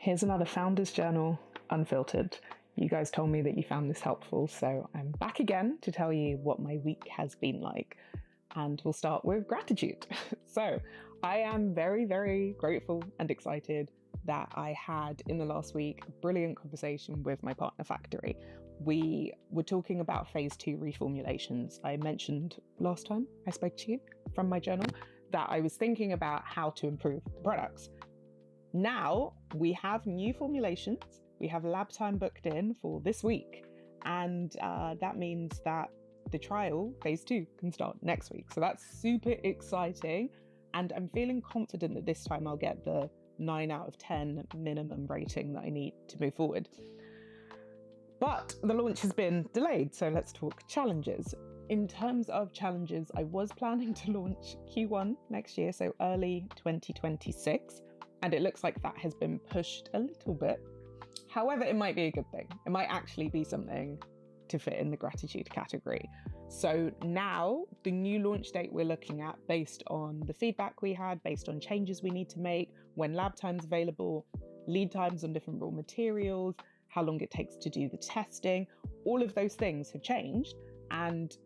Here's another Founders Journal, Unfiltered. You guys told me that you found this helpful, so I'm back again to tell you what my week has been like. And we'll start with gratitude. So I am very, very grateful and excited that I had in the last week a brilliant conversation with my partner factory. We were talking about phase 2 reformulations. I mentioned last time I spoke to you from my journal that I was thinking about how to improve the products. Now we have new formulations. We have lab time booked in for this week. And that means that the trial, phase 2, can start next week. So that's super exciting. And I'm feeling confident that this time I'll get the 9 out of 10 minimum rating that I need to move forward. But the launch has been delayed. So let's talk challenges. In terms of challenges, I was planning to launch Q1 next year, so early 2026. And it looks like that has been pushed a little bit. However, it might be a good thing. It might actually be something to fit in the gratitude category. So now the new launch date we're looking at, based on the feedback we had, based on changes we need to make, when lab time's available, lead times on different raw materials, how long it takes to do the testing, all of those things have changed. And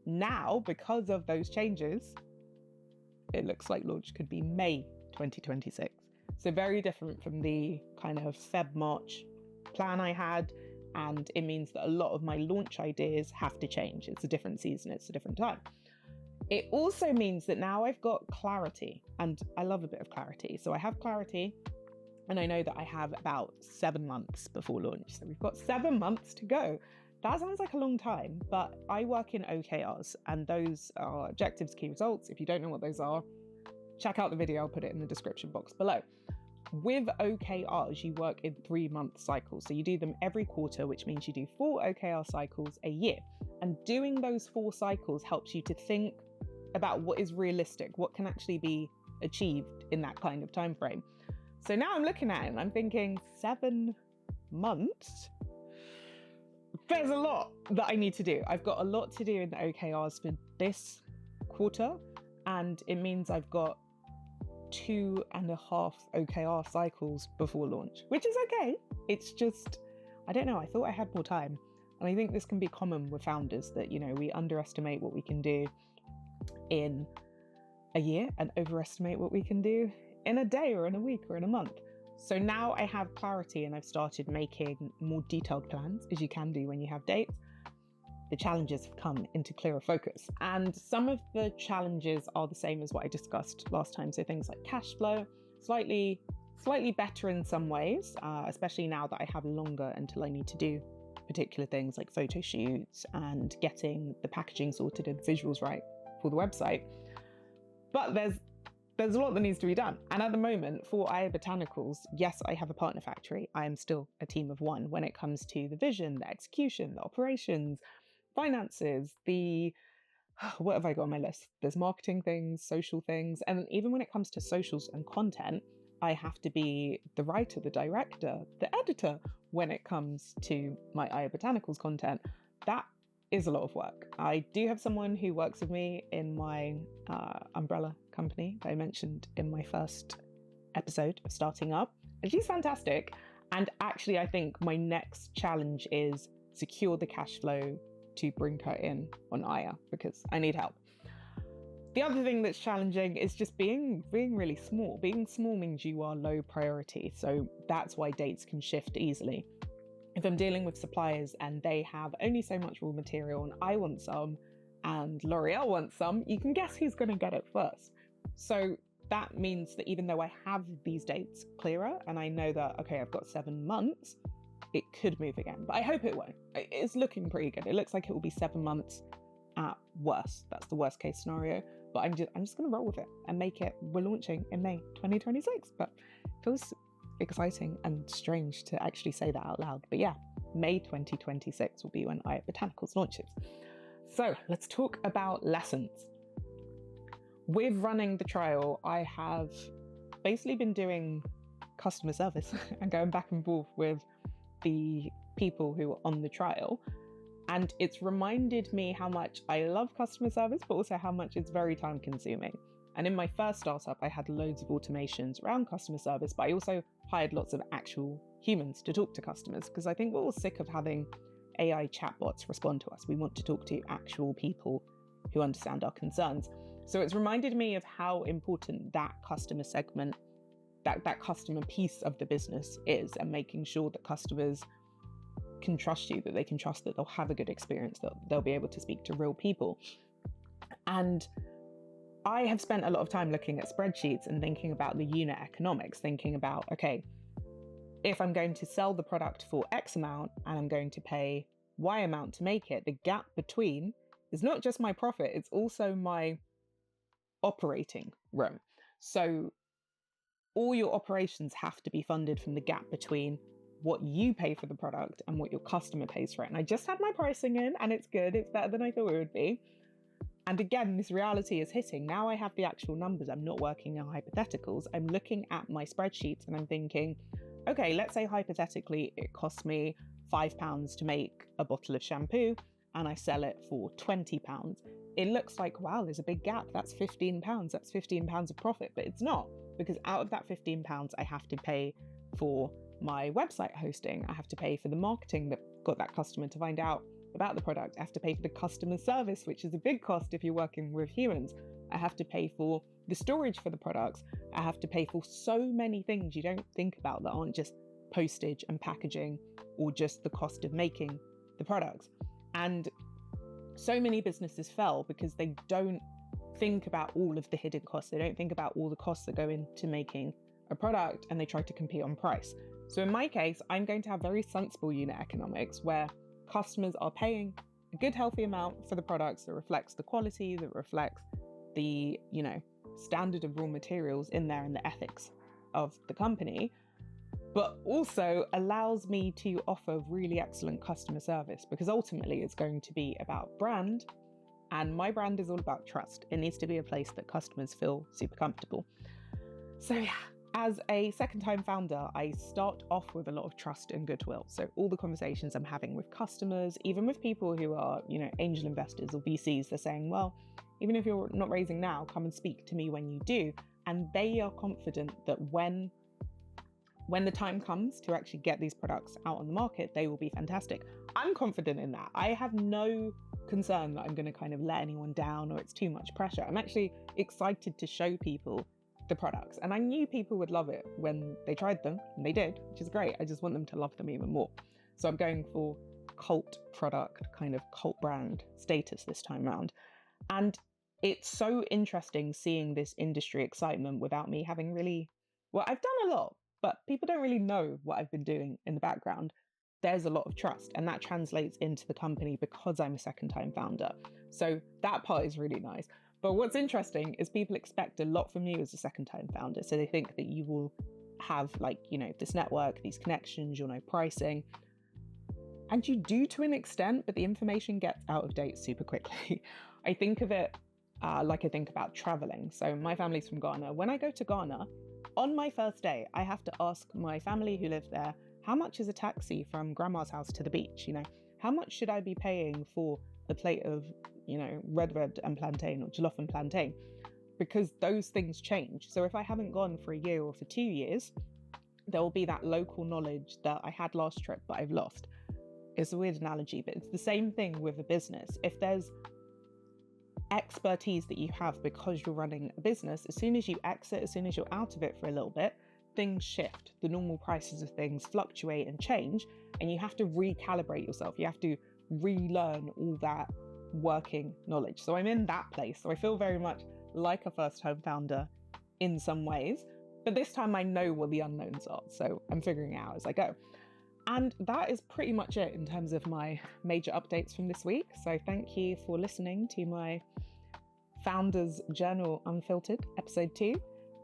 now, because of those changes, it looks like launch could be May 2026. So very different from the kind of Feb-March plan I had. And it means that a lot of my launch ideas have to change. It's a different season, it's a different time. It also means that now I've got clarity, and I love a bit of clarity. So I have clarity, and I know that I have about 7 months before launch. So we've got 7 months to go. That sounds like a long time, but I work in OKRs, and those are objectives, key results. If you don't know what those are, check out the video, I'll put it in the description box below. With OKRs, you work in 3-month cycles. So you do them every quarter, which means you do 4 OKR cycles a year. And doing those 4 cycles helps you to think about what is realistic, what can actually be achieved in that kind of time frame. So now I'm looking at it and I'm thinking 7 months? There's a lot that I need to do. I've got a lot to do in the OKRs for this quarter, and it means I've got 2.5 OKR cycles before launch, which is okay. It's just, I don't know, I thought I had more time. And I think this can be common with founders that, you know, we underestimate what we can do in a year and overestimate what we can do in a day or in a week or in a month. So now I have clarity and I've started making more detailed plans, as you can do when you have dates. The challenges have come into clearer focus. And some of the challenges are the same as what I discussed last time. So things like cash flow, slightly better in some ways, especially now that I have longer until I need to do particular things like photo shoots and getting the packaging sorted and visuals right for the website. But there's a lot that needs to be done. And at the moment, for Aya Botanicals, yes, I have a partner factory. I am still a team of one when it comes to the vision, the execution, the operations, finances, what have I got on my list? There's marketing things, social things. And even when it comes to socials and content, I have to be the writer, the director, the editor when it comes to my Aya Botanicals content. That is a lot of work. I do have someone who works with me in my umbrella company that I mentioned in my first episode of starting up. And she's fantastic. And actually, I think my next challenge is secure the cash flow to bring her in on Aya, because I need help. The other thing that's challenging is just being really small. Being small means you are low priority. So that's why dates can shift easily. If I'm dealing with suppliers and they have only so much raw material and I want some and L'Oreal wants some, you can guess who's going to get it first. So that means that even though I have these dates clearer and I know that, okay, I've got 7 months, it could move again, but I hope it won't. It's looking pretty good. It looks like it will be 7 months at worst. That's the worst case scenario, but I'm just going to roll with it and make it. We're launching in May 2026, but it feels exciting and strange to actually say that out loud. But yeah, May 2026 will be when Aya Botanicals launches. So let's talk about lessons. With running the trial, I have basically been doing customer service and going back and forth with the people who are on the trial. And it's reminded me how much I love customer service, but also how much it's very time consuming. And in my first startup, I had loads of automations around customer service, but I also hired lots of actual humans to talk to customers, because I think we're all sick of having AI chatbots respond to us. We want to talk to actual people who understand our concerns. So it's reminded me of how important that customer segment, that customer piece of the business is, and making sure that customers can trust you, that they can trust that they'll have a good experience, that they'll be able to speak to real people. And I have spent a lot of time looking at spreadsheets and thinking about the unit economics, thinking about, okay, if I'm going to sell the product for X amount and I'm going to pay Y amount to make it, the gap between is not just my profit, it's also my operating room. So all your operations have to be funded from the gap between what you pay for the product and what your customer pays for it. And I just had my pricing in, and it's good. It's better than I thought it would be. And again, this reality is hitting. Now I have the actual numbers. I'm not working on hypotheticals. I'm looking at my spreadsheets and I'm thinking, okay, let's say hypothetically it costs me £5 to make a bottle of shampoo and I sell it for £20. It looks like, wow, there's a big gap. That's £15. That's £15 of profit, but it's not, because out of that £15, I have to pay for my website hosting. I have to pay for the marketing that got that customer to find out about the product. I have to pay for the customer service, which is a big cost if you're working with humans. I have to pay for the storage for the products. I have to pay for so many things you don't think about that aren't just postage and packaging or just the cost of making the products. And so many businesses fail because they don't think about all of the hidden costs. They don't think about all the costs that go into making a product, and they try to compete on price. So in my case, I'm going to have very sensible unit economics where customers are paying a good, healthy amount for the products that reflects the quality, that reflects the, standard of raw materials in there and the ethics of the company, but also allows me to offer really excellent customer service, because ultimately it's going to be about brand, and my brand is all about trust. It needs to be a place that customers feel super comfortable. So yeah, as a second-time founder, I start off with a lot of trust and goodwill. So all the conversations I'm having with customers, even with people who are, angel investors or VCs, they're saying, well, even if you're not raising now, come and speak to me when you do. And they are confident that when the time comes to actually get these products out on the market, they will be fantastic. I'm confident in that. I have no concern that I'm going to kind of let anyone down or it's too much pressure. I'm actually excited to show people the products. And I knew people would love it when they tried them, and they did, which is great. I just want them to love them even more. So I'm going for cult product, kind of cult brand status this time around. And it's so interesting seeing this industry excitement without me having really, well, I've done a lot, but people don't really know what I've been doing in the background. There's a lot of trust, and that translates into the company because I'm a second-time founder. So that part is really nice. But what's interesting is people expect a lot from you as a second-time founder. So they think that you will have this network, these connections, you'll know pricing. And you do to an extent, but the information gets out of date super quickly. I think of it like I think about traveling. So my family's from Ghana. When I go to Ghana, on my first day, I have to ask my family who live there, how much is a taxi from grandma's house to the beach? How much should I be paying for a plate of, red and plantain or jollof and plantain? Because those things change. So if I haven't gone for a year or for 2 years, there will be that local knowledge that I had last trip, but I've lost. It's a weird analogy, but it's the same thing with a business. If there's expertise that you have because you're running a business, as soon as you exit, as soon as you're out of it for a little bit, things shift. The normal prices of things fluctuate and change, and you have to recalibrate yourself. You have to relearn all that working knowledge. So I'm in that place. So I feel very much like a first-time founder in some ways, but this time I know what the unknowns are. So I'm figuring it out as I go. And that is pretty much it in terms of my major updates from this week. So thank you for listening to my Founders Journal Unfiltered, episode 2.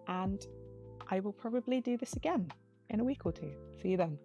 And I will probably do this again in a week or two. See you then.